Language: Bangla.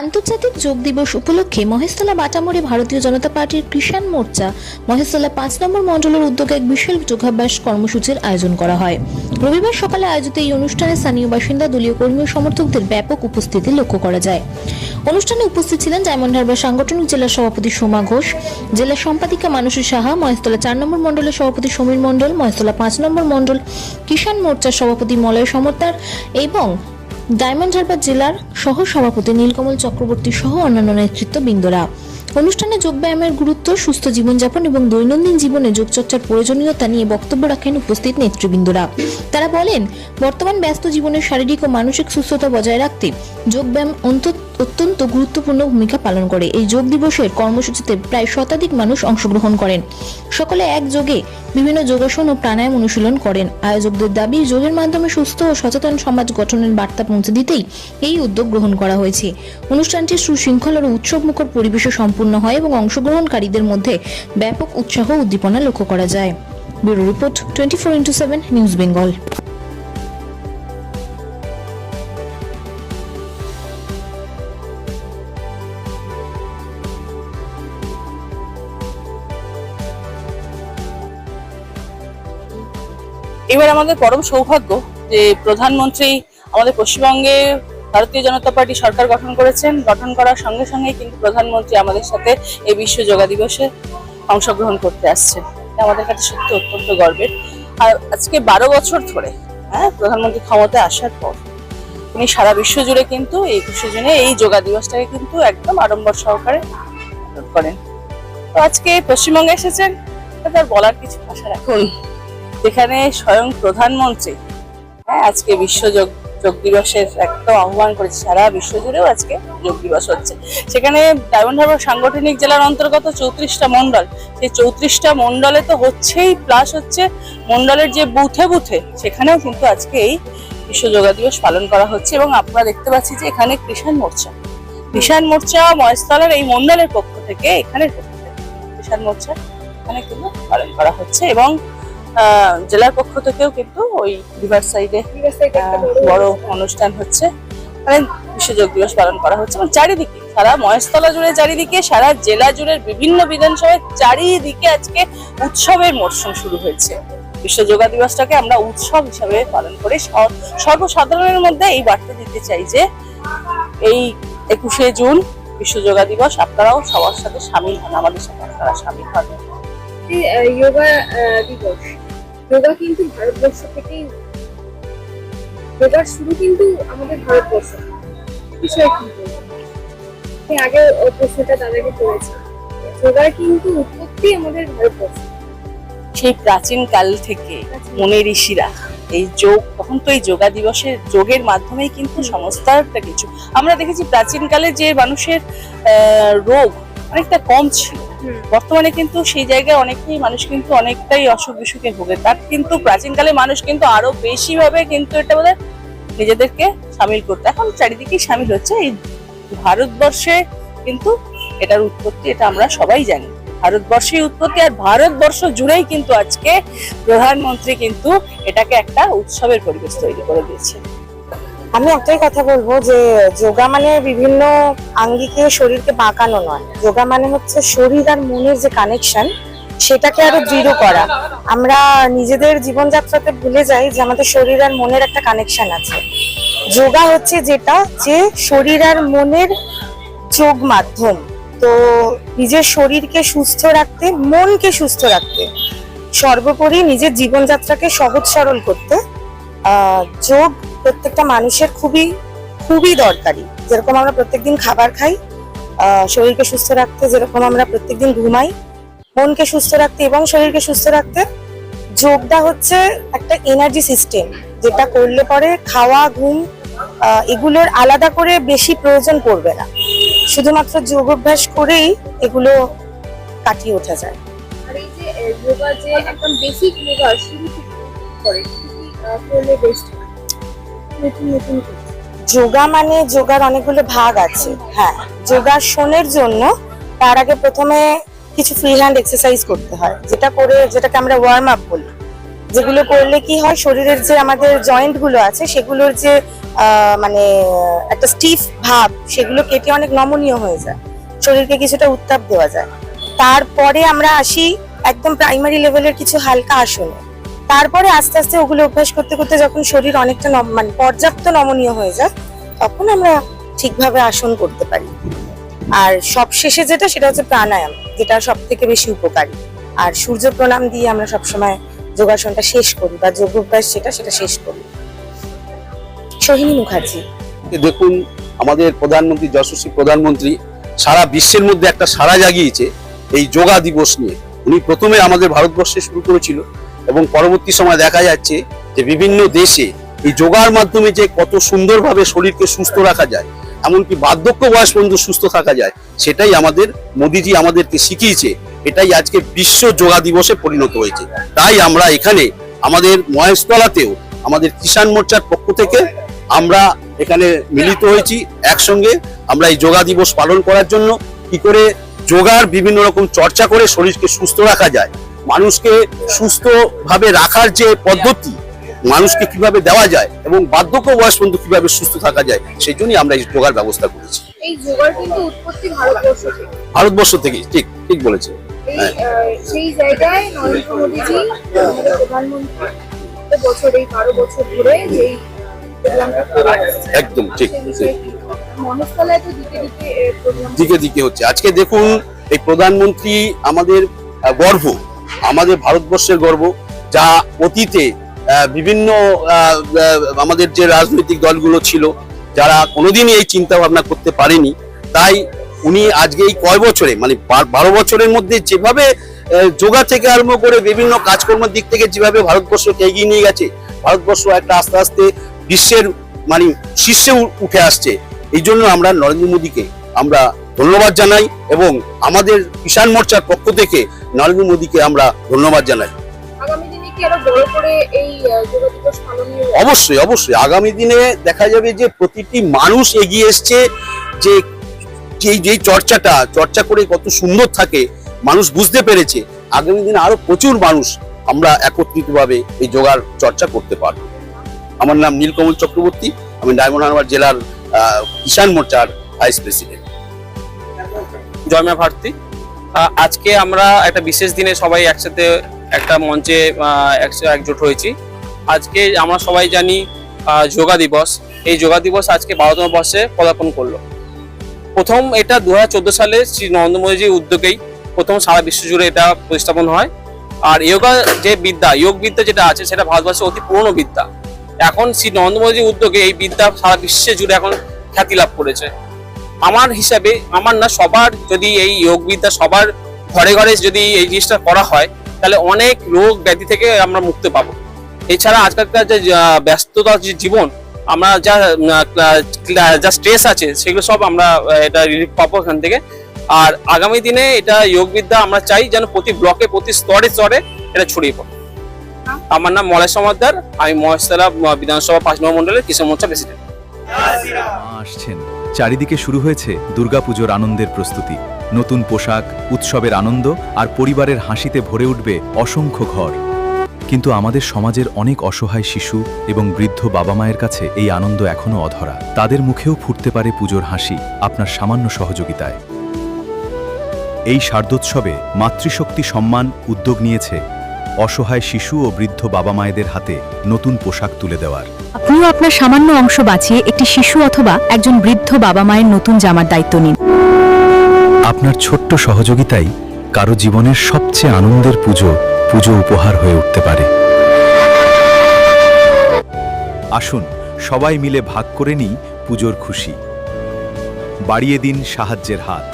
আন্তর্জাতিক যোগ দিবস উপলক্ষে মহেশতলা বাটামোড়ে ভারতীয় জনতা পার্টির কিষাণ মোর্চা মহেশতলা ৫ নম্বর মণ্ডলের উদ্যোগে এক বিশাল যোগাভ্যাস কর্মসূচির আয়োজন করা হয়। রবিবার সকালে আয়োজিত এই অনুষ্ঠানে স্থানীয় বাসিন্দা, দলীয় কর্মী ও সমর্থকদের ব্যাপক উপস্থিতি লক্ষ্য করা যায়। অনুষ্ঠানে উপস্থিত ছিলেন ডায়মন্ড হারবার সাংগঠনিক জেলা সভাপতি সোমা ঘোষ, জেলা সম্পাদিকা মানসী সাহা, মহেশতলা ৪ নম্বর মণ্ডলের সভাপতি সমীর মণ্ডল, মহেশতলা ৫ নম্বর মণ্ডল কিষাণ মোর্চার সভাপতি মলয় সমর্তার এবং ডায়মন্ড হারবার জেলার সহ সভাপতি নীলকমল চক্রবর্তী সহ অন্যান্য নেতৃত্ববৃন্দরা। অনুষ্ঠানে যোগব্যায়ামের গুরুত্ব, সুস্থ জীবনযাপন এবং দৈনন্দিন জীবনে যোগচর্চার প্রয়োজনীয়তা নিয়ে বক্তব্য রাখেন উপস্থিত নেতৃবৃন্দরা। তারা বলেন, বর্তমান ব্যস্ত জীবনের শারীরিক ও মানসিক সুস্থতা বজায় রাখতে যোগব্যায়াম অত্যন্ত গুরুত্বপূর্ণ ভূমিকা পালন করে। এই যোগ দিবসের কর্মসূচিতে প্রায় শতাধিক মানুষ অংশগ্রহণ করেন। সকলে একযোগে বিভিন্ন যোগাসন ও প্রাণায়াম অনুশীলন করেন। আয়োজকদের দাবি, যোগের মাধ্যমে সুস্থ ও সচেতন সমাজ গঠনের বার্তা পৌঁছে দিতেই এই উদ্যোগ গ্রহণ করা হয়েছে। অনুষ্ঠানটি সুশৃঙ্খল ও উৎসবমুখর পরিবেশে সম্পূর্ণ হয় এবং অংশগ্রহণকারীদের মধ্যে ব্যাপক উৎসাহ উদ্দীপনা লক্ষ্য করা যায়। Bureau report 24x7 news Bengal. এবার আমাদের পরম সৌভাগ্য যে প্রধানমন্ত্রী আমাদের পশ্চিমবঙ্গে ভারতীয় জনতা পার্টি সরকার গঠন করেছেন। গঠন করার সঙ্গে সঙ্গে কিন্তু প্রধানমন্ত্রী আমাদের সাথে এই বিশ্ব যোগা দিবসে অংশগ্রহণ করতে আসছেন। আমাদের কাছে সত্যি অত্যন্ত গর্বের। আর আজকে ১২ বছর ধরে প্রধানমন্ত্রী ক্ষমতায় আসার পর উনি সারা বিশ্ব জুড়ে কিন্তু ২১শে জুনে এই যোগা দিবসটাকে কিন্তু একদম আড়ম্বর সহকারে পালন করেন। তো আজকে পশ্চিমবঙ্গে এসেছেন, তার বলার কিছু ভাষা রাখুন, যেখানে স্বয়ং প্রধানমন্ত্রী আজকে বিশ্ব যোগ দিবসের একদম আহ্বান করেছে। সারা বিশ্ব জুড়েও আজকে যোগ দিবস হচ্ছে। সেখানে ডায়মন্ড হারবার সাংগঠনিক জেলার অন্তর্গত ৩৪টা মন্ডল, সেই ৩৪টা মন্ডলে তো হচ্ছেই, প্লাস হচ্ছে মন্ডলের যে বুথে বুথে সেখানেও কিন্তু আজকে এই বিশ্ব যোগা দিবস পালন করা হচ্ছে। এবং আপনারা দেখতে পাচ্ছি যে এখানে কিষাণ মোর্চা মহেশতলার এই মন্ডলের পক্ষ থেকে, এখানের পক্ষ থেকে কিষাণ মোর্চা এখানে কিন্তু পালন করা হচ্ছে। এবং জেলার পক্ষ থেকেও কিন্তু ওই রিভার সাইডে বড় অনুষ্ঠান হচ্ছে, মানে বিশ্ব যোগ দিবস পালন করা হচ্ছে। এবং চারিদিকে সারা মহেশতলা জুড়ে, চারিদিকে সারা জেলা জুড়ে বিভিন্ন বিধানসভায় চারিদিকে আজকে উৎসবের মরশুম শুরু হয়েছে। বিশ্ব যোগা দিবসটাকে আমরা উৎসব হিসাবে পালন করে সর্বসাধারণের মধ্যে এই বার্তা দিতে চাই যে এই ২১শে জুন বিশ্ব যোগা দিবস আপনারাও সবার সাথে সামিল হন, আমাদের সাথে আপনারা সামিল হন। যোগা দিবস, যোগা কিন্তু ভারতবর্ষ থেকেই, যোগার শুরু কিন্তু আমাদের ভারতবর্ষ। বিষয় কি আগে প্রশ্নটা দাদাকে করেছে, যোগার কিন্তু উৎপত্তি আমাদের ভারতবর্ষ। সেই প্রাচীন কাল থেকে মুনি ঋষিরা এই যোগ, তখন তো এই যোগা দিবসের যোগের মাধ্যমেই কিন্তু সমস্ত একটা কিছু আমরা দেখেছি। প্রাচীন কালে যে মানুষের রোগ অনেকটা কম ছিল, বর্তমানে কিন্তু সেই জায়গায় অনেকেই মানুষ কিন্তু অনেকটাই অসুখ বিসুখে ভোগে। তার কিন্তু প্রাচীনকালে মানুষ কিন্তু আরো বেশি ভাবে কিন্তু এটা বোধহয় নিজেদেরকে সামিল করতে, এখন চারিদিকেই সামিল হচ্ছে। এই ভারতবর্ষে কিন্তু এটার উৎপত্তি, এটা আমরা সবাই জানি, ভারতবর্ষের উৎপত্তি। আর ভারতবর্ষ জুড়েই কিন্তু আজকে প্রধানমন্ত্রী কিন্তু এটাকে একটা উৎসবের পরিবেশ তৈরি করে দিয়েছে। আমি একটাই কথা বলবো যে যোগা মানে বিভিন্ন আঙ্গিকে শরীরকে বাঁকানো নয়। যোগা মানে হচ্ছে শরীর আর মনের যে কানেকশন, সেটাকে আরো দৃঢ় করা। আমরা নিজেদের জীবনযাত্রাতে ভুলে যাই যে আমাদের শরীর আর মনের একটা কানেকশন আছে। যোগা হচ্ছে যেটা, যে শরীর আর মনের যোগ মাধ্যম। তো নিজের শরীরকে সুস্থ রাখতে, মনকে সুস্থ রাখতে, সর্বোপরি নিজের জীবনযাত্রাকে সহজ সরল করতে যোগ প্রত্যেকটা মানুষের খুবই খুবই দরকারি। যেরকম আমরা প্রত্যেকদিন খাবার খাই শরীরকে সুস্থ রাখতে, যেরকম আমরা প্রত্যেকদিন ঘুমাই মনকে সুস্থ রাখতে এবং শরীরকে সুস্থ রাখতে, যোগটা হচ্ছে একটা এনার্জি সিস্টেম, যেটা করলে পরে খাওয়া, ঘুম এগুলোর আলাদা করে বেশি প্রয়োজন পড়বে না। শুধুমাত্র যোগ অভ্যাস করেই এগুলো কাটিয়ে ওঠা যায়। আর এই যে যোগা, যে একদম বেসিক যোগা শুরু থেকে করে করলে বেস্ট হয়। যোগা মানে যোগার অনেকগুলো ভাগ আছে। হ্যাঁ, যোগাসনের জন্য তার আগে প্রথমে কিছু ফ্রি হ্যান্ড এক্সারসাইজ করতে হয়, যেটাকে আমরা ওয়ার্ম আপ বলি। যেগুলো করলে কি হয়, শরীরের যে আমাদের জয়েন্ট গুলো আছে সেগুলোর যে মানে একটা স্টিফ ভাব সেগুলো কেটে অনেক নমনীয় হয়ে যায়, শরীরকে কিছুটা উত্তাপ দেওয়া যায়। তারপরে আমরা আসি একদম প্রাইমারি লেভেলের কিছু হালকা আসনে। তারপরে আস্তে আস্তে ওগুলো অভ্যাস করতে করতে যখন শরীর অনেকটা মানে পর্যাপ্ত নমনীয় হয়ে যায়, তখন আমরা ঠিকভাবে আসন করতে পারি। আর সবশেষে সেটা হচ্ছে প্রাণায়াম, যেটা সব থেকে বেশি উপকারী। আর সূর্য প্রণাম দিয়ে আমরা সবসময় যোগাসনটা শেষ করি, বা যোগ অভ্যাস সেটা শেষ করি। সোহিনী মুখার্জি। দেখুন, আমাদের প্রধানমন্ত্রী, যশস্বী প্রধানমন্ত্রী সারা বিশ্বের মধ্যে একটা সাড়া জাগিয়েছে এই যোগা দিবস নিয়ে। উনি প্রথমে আমাদের ভারতবর্ষে শুরু করেছিল এবং পরবর্তী সময় দেখা যাচ্ছে যে বিভিন্ন দেশে এই যোগার মাধ্যমে যে কত সুন্দরভাবে শরীরকে সুস্থ রাখা যায়, এমনকি বার্ধক্য বয়স পর্যন্ত সুস্থ থাকা যায়, সেটাই আমাদের মোদিজি আমাদেরকে শিখিয়েছে। এটাই আজকে বিশ্ব যোগা দিবসে পরিণত হয়েছে। তাই আমরা এখানে আমাদের মহেশতলাতেও আমাদের কিষাণ মোর্চার পক্ষ থেকে আমরা এখানে মিলিত হয়েছি একসঙ্গে। আমরা এই যোগা দিবস পালন করার জন্য কি করে যোগার বিভিন্ন রকম চর্চা করে শরীরকে সুস্থ রাখা যায়, মানুষকে সুস্থ ভাবে রাখার যে পদ্ধতি মানুষকে কিভাবে দেওয়া যায়, এবং বার্ধক্য বয়স পর্যন্ত কিভাবে সুস্থ থাকা যায়, সেই জন্যই আমরা এই যোগার ব্যবস্থা করেছি। এই যোগার কিন্তু উৎপত্তি ভারতবর্ষ থেকে। ভারতবর্ষ থেকেই, ঠিক বলেছে। হ্যাঁ, সেই জায়গায় নরেন্দ্র মোদীজি আমাদের প্রধানমন্ত্রী বছর এই 12 বছর ধরে যেই প্রোগ্রামটা করে আসছে, একদম ঠিক। মহেশতলায় তো দিকে দিকে প্রোগ্রাম দিকে হচ্ছে। আজকে দেখুন, এই প্রধানমন্ত্রী আমাদের গর্ব, আমাদের ভারতবর্ষের গর্ব, যা অতীতে বিভিন্ন আমাদের যে রাজনৈতিক দলগুলো ছিল যারা কোনোদিনই এই চিন্তা ভাবনা করতে পারেনি, তাই উনি আজকে এই কয় বছরে মানে 12 বছরের মধ্যে যেভাবে যোগা থেকে আরম্ভ করে বিভিন্ন কাজকর্মের দিক থেকে যেভাবে ভারতবর্ষকে এগিয়ে নিয়ে গেছে, ভারতবর্ষ একটা আস্তে আস্তে বিশ্বের মানে শীর্ষে উঠে আসছে। এই জন্য আমরা নরেন্দ্র মোদীকে আমরা ধন্যবাদ জানাই, এবং আমাদের কিষাণ মোর্চার পক্ষ থেকে নরেন্দ্র মোদীকে আমরা ধন্যবাদ জানাই। আগামী দিনে কি আরো বড় করে এই যোগা দিবস পালনের? অবশ্যই আগামী দিনে দেখা যাবে যে প্রতিটি মানুষ এগিয়ে এসছে, যে যেই চর্চা করে কত সুন্দর থাকে মানুষ বুঝতে পেরেছে। আগামী দিনে আরো প্রচুর মানুষ আমরা একত্রিতভাবে এই যোগার চর্চা করতে পারবো। আমার নাম নীলকমল চক্রবর্তী, আমি ডায়মন্ড হারবার জেলার কিষাণ মোর্চার ভাইস প্রেসিডেন্ট। জয় মা ভারতী। আজকে আমরা একটা বিশেষ দিনে সবাই একসাথে একটা মঞ্চে একজোট হয়েছি। আজকে আমরা সবাই জানি যোগা দিবস। এই যোগা দিবস আজকে 12তম বর্ষে পদার্পণ করলো। প্রথম এটা 2014 সালে শ্রী নরেন্দ্র মোদীজির উদ্যোগেই প্রথম সারা বিশ্ব জুড়ে এটা প্রতিস্থাপন হয়। আর যোগ বিদ্যা যেটা আছে সেটা ভারতবর্ষের অতি পুরনো বিদ্যা। এখন শ্রী নরেন্দ্র মোদীজির উদ্যোগে এই বিদ্যা সারা বিশ্বে জুড়ে এখন খ্যাতি লাভ করেছে। আমার হিসাবে, আমার না, সবার যদি এই যোগ বিদ্যা সবার ঘরে ঘরে যদি এই জিনিসটা করা হয়, তাহলে অনেক রোগ ব্যাধি থেকে আমরা মুক্তি পাবো। এছাড়া আজকালকার যে ব্যস্ততার যে জীবন, আমরা যা স্ট্রেস আছে সেগুলো সব আমরা এটা রিলিফ পাবো এখান থেকে। আর আগামী দিনে এটা যোগ বিদ্যা আমরা চাই যেন প্রতি ব্লকে, প্রতি স্তরে স্তরে এটা ছড়িয়ে পড়ে। আমার নাম মলয় সমাদ্দার, আমি মহেশতলা বিধানসভা 5 নম্বর মন্ডলের কিষাণ মোর্চা প্রেসিডেন্ট। আসছেন, চারিদিকে শুরু হয়েছে দুর্গাপুজোর আনন্দের প্রস্তুতি। নতুন পোশাক, উৎসবের আনন্দ আর পরিবারের হাসিতে ভরে উঠবে অসংখ্য ঘর। কিন্তু আমাদের সমাজের অনেক অসহায় শিশু এবং বৃদ্ধ বাবা মায়ের কাছে এই আনন্দ এখনো অধরা। তাদের মুখেও ফুটতে পারে পুজোর হাসি আপনার সামান্য সহযোগিতায়। এই শারদোৎসবে মাতৃশক্তি সম্মান উদ্যোগ নিয়েছে অসহায় শিশু ও বৃদ্ধ বাবা মায়েদের হাতে নতুন পোশাক তুলে দেওয়ার। আপনিও আপনার সামান্য অংশ বাঁচিয়ে একটি শিশু অথবা একজন বৃদ্ধ বাবা মায়ের নতুন জামার দায়িত্ব নিন। আপনার ছোট্ট সহযোগিতাই কারো জীবনের সবচেয়ে আনন্দের পুজো উপহার হয়ে উঠতে পারে। আসুন সবাই মিলে ভাগ করে নিই পুজোর খুশি। বাড়িয়ে দিন সাহায্যের হাত।